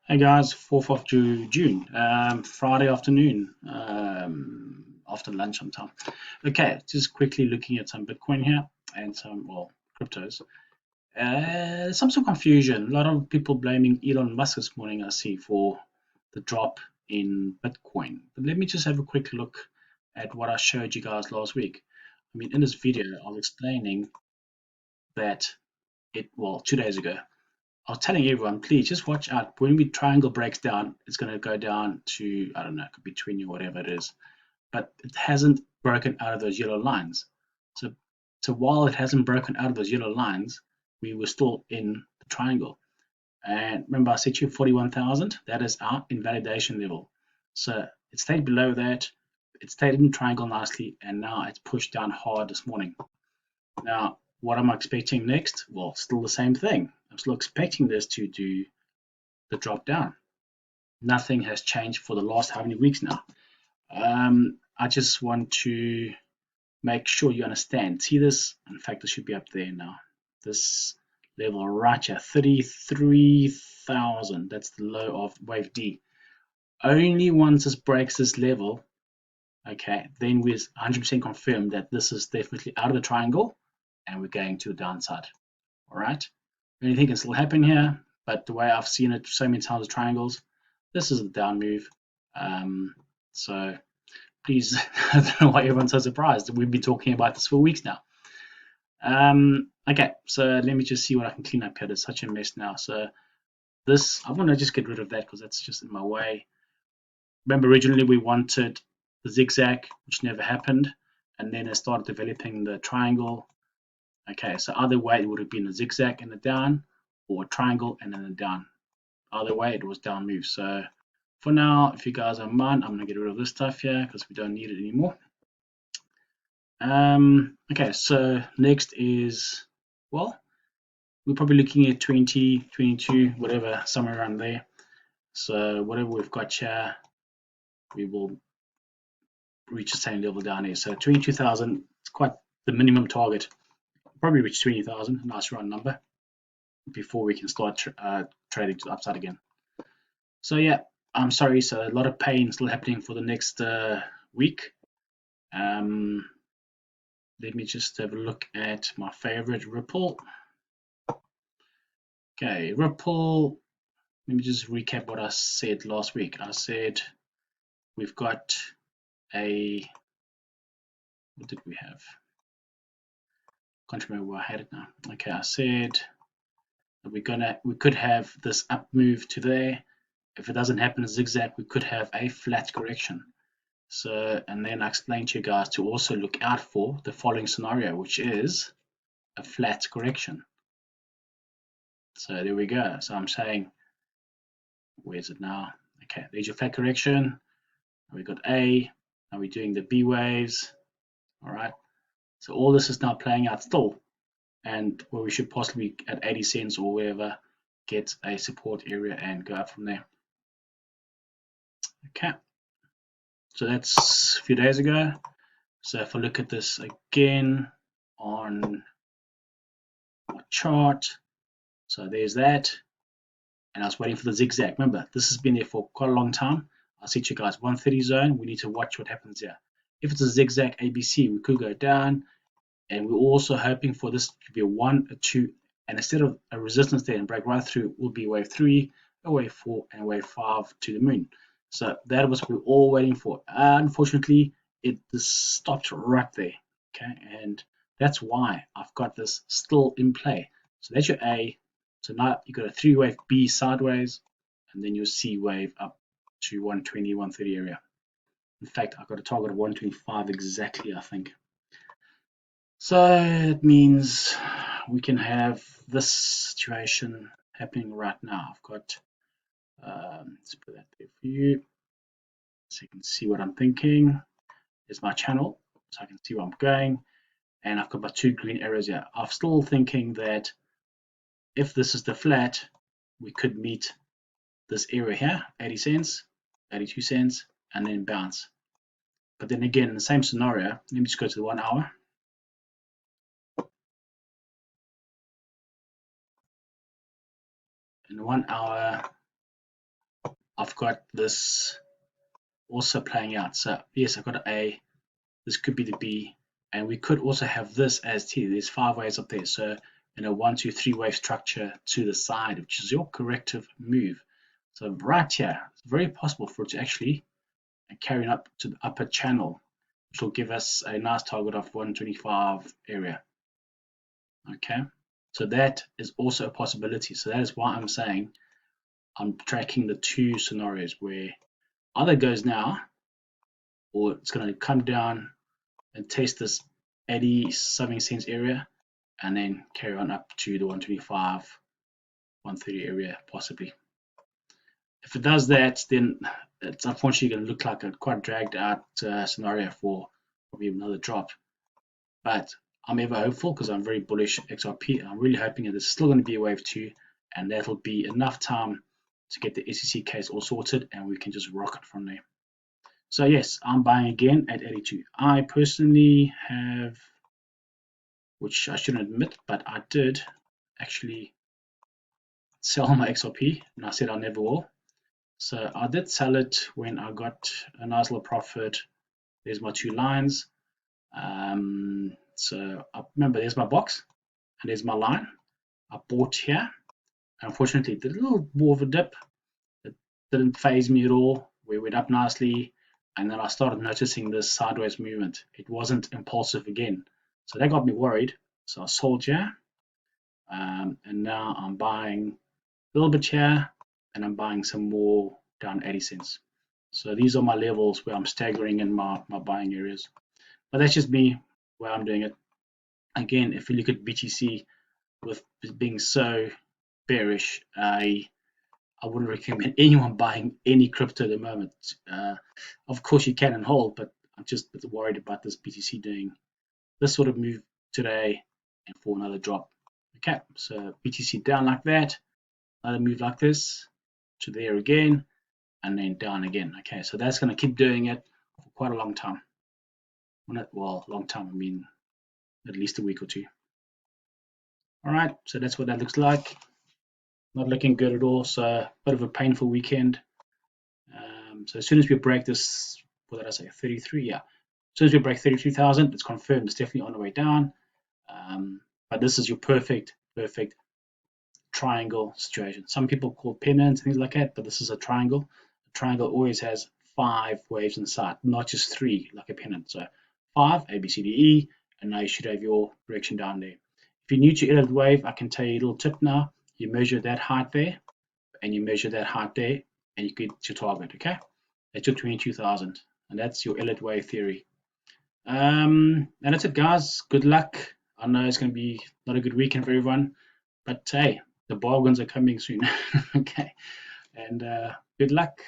Hey guys, 4th of June, Friday afternoon, after lunch sometime. Okay, just quickly looking at some Bitcoin here and some, well, cryptos. Some confusion. A lot of people blaming Elon Musk this morning, I see, for the drop in Bitcoin. But let me just have a quick look at what I showed you guys last week. I mean, in this video, I was explaining that well, 2 days ago, I was telling everyone, please just watch out. When we triangle breaks down, it's going to go down to, I don't know, it could be 20 or whatever it is. But it hasn't broken out of those yellow lines. So, so while it hasn't broken out of those yellow lines, we were still in the triangle. And remember, I said to you 41,000, that is our invalidation level. So it stayed below that, it stayed in the triangle nicely, and now it's pushed down hard this morning. Now, what am I expecting next? Well, still the same thing. I'm still expecting this to do the drop down. Nothing has changed for the last how many weeks now? I just want to make sure you understand. See this? In fact, this should be up there now. This level right here, 33,000. That's the low of wave D. Only once this breaks this level, okay, then we're 100% confirmed that this is definitely out of the triangle and we're going to the downside. All right. Anything can still happen here, but the way I've seen it so many times with triangles, this is a down move. So please, I don't know why everyone's so surprised. We've been talking about this for weeks now. Okay, so let me just see what I can clean up here. It's such a mess now. So this, I want to just get rid of that because that's just in my way. Remember, originally we wanted the zigzag, which never happened, and then it started developing the triangle. Okay, so either way, it would have been a zigzag and a down, or a triangle and then a down. Either way, it was down move. So for now, if you guys don't mind, I'm going to get rid of this stuff here because we don't need it anymore. Okay, so next is, well, we're probably looking at 20, 22, whatever, somewhere around there. So whatever we've got here, we will reach the same level down here. So 22,000 is quite the minimum target. Probably reach 20,000, nice round number, before we can start trading to the upside again. So yeah, I'm sorry. So a lot of pain still happening for the next week. Let me just have a look at my favorite Ripple. Okay, Ripple. Let me just recap what I said last week. I said we've got a, what did we have? Can't remember where I had it now. Okay, I said that we could have this up move to there. If it doesn't happen a zigzag, we could have a flat correction. So, and then I explained to you guys to also look out for the following scenario, which is a flat correction. So there we go. So I'm saying, where's it now? Okay, there's your flat correction. We got A. Now we're doing the B waves. All right. So all this is now playing out still, and where we should possibly at 80 cents or wherever get a support area and go up from there. Okay. So that's a few days ago. So if I look at this again on my chart, so there's that. And I was waiting for the zigzag. Remember, this has been there for quite a long time. I said to you guys, 130 zone, we need to watch what happens here. If it's a zigzag ABC, we could go down. And we're also hoping for this to be a 1, a 2, and instead of a resistance there and break right through, it will be wave 3, a wave 4, and a wave 5 to the moon. So that was what we were all waiting for. Unfortunately, it just stopped right there. Okay, and that's why I've got this still in play. So that's your A. So now you got a 3-wave B sideways, and then your C wave up to 120, 130 area. In fact, I've got a target of 125 exactly, I think. So it means we can have this situation happening right now. I've got, let's put that there for you, so you can see what I'm thinking. There's my channel, so I can see where I'm going, and I've got my 2 green arrows here. I'm still thinking that if this is the flat, we could meet this area here, 80 cents, 82 cents, and then bounce. But then again, in the same scenario, let me just go to the 1 hour. In 1 hour, I've got this also playing out. So yes, I've got an A, this could be the B, and we could also have this as T. There's 5 waves up there. So, 1, 2, 3 wave structure to the side, which is your corrective move. So right here, it's very possible for it to actually carry up to the upper channel, which will give us a nice target of 125 area. Okay, so that is also a possibility. So that is why I'm saying I'm tracking the 2 scenarios where either it goes now or it's going to come down and test this 80 something cents area and then carry on up to the 125, 130 area possibly. If it does that, then it's unfortunately going to look like a quite dragged out scenario for probably another drop. But I'm ever hopeful because I'm very bullish XRP. I'm really hoping that there's still going to be a wave 2, and that'll be enough time to get the SEC case all sorted and we can just rock it from there. So yes, I'm buying again at 82. I personally have, which I shouldn't admit, but I did actually sell my XRP, and I said I never will. So I did sell it when I got a nice little profit. There's my 2 lines. So I remember there's my box and there's my line. I bought here. Unfortunately, it did a little more of a dip. It didn't phase me at all. We went up nicely, and then I started noticing this sideways movement. It wasn't impulsive again, so that got me worried. So I sold here, and now I'm buying a little bit here, and I'm buying some more down 80 cents. So these are my levels where I'm staggering in my buying areas. But that's just me where I'm doing it. Again, if you look at BTC with being so bearish, I wouldn't recommend anyone buying any crypto at the moment. Of course, you can and hold, but I'm just a bit worried about this BTC doing this sort of move today and for another drop. Okay, so BTC down like that, another move like this to there again, and then down again. Okay, so that's going to keep doing it for quite a long time. Well, long time, I mean at least a week or 2. All right, so that's what that looks like. Not looking good at all, so a bit of a painful weekend. So as soon as we break this, what did I say, 33? Yeah. As soon as we break 33,000, it's confirmed. It's definitely on the way down. But this is your perfect triangle situation. Some people call pennants and things like that, but this is a triangle. A triangle always has 5 waves inside, not just 3 like a pennant. So 5, A, B, C, D, E, and now you should have your direction down there. If you're new to edit wave, I can tell you a little tip now. You measure that height there, and you measure that height there, and you get your target, okay? That's your 22,000, and that's your elite wave theory. And that's it, guys. Good luck. I know it's going to be not a good weekend for everyone, but hey, the bargains are coming soon. Okay, and good luck.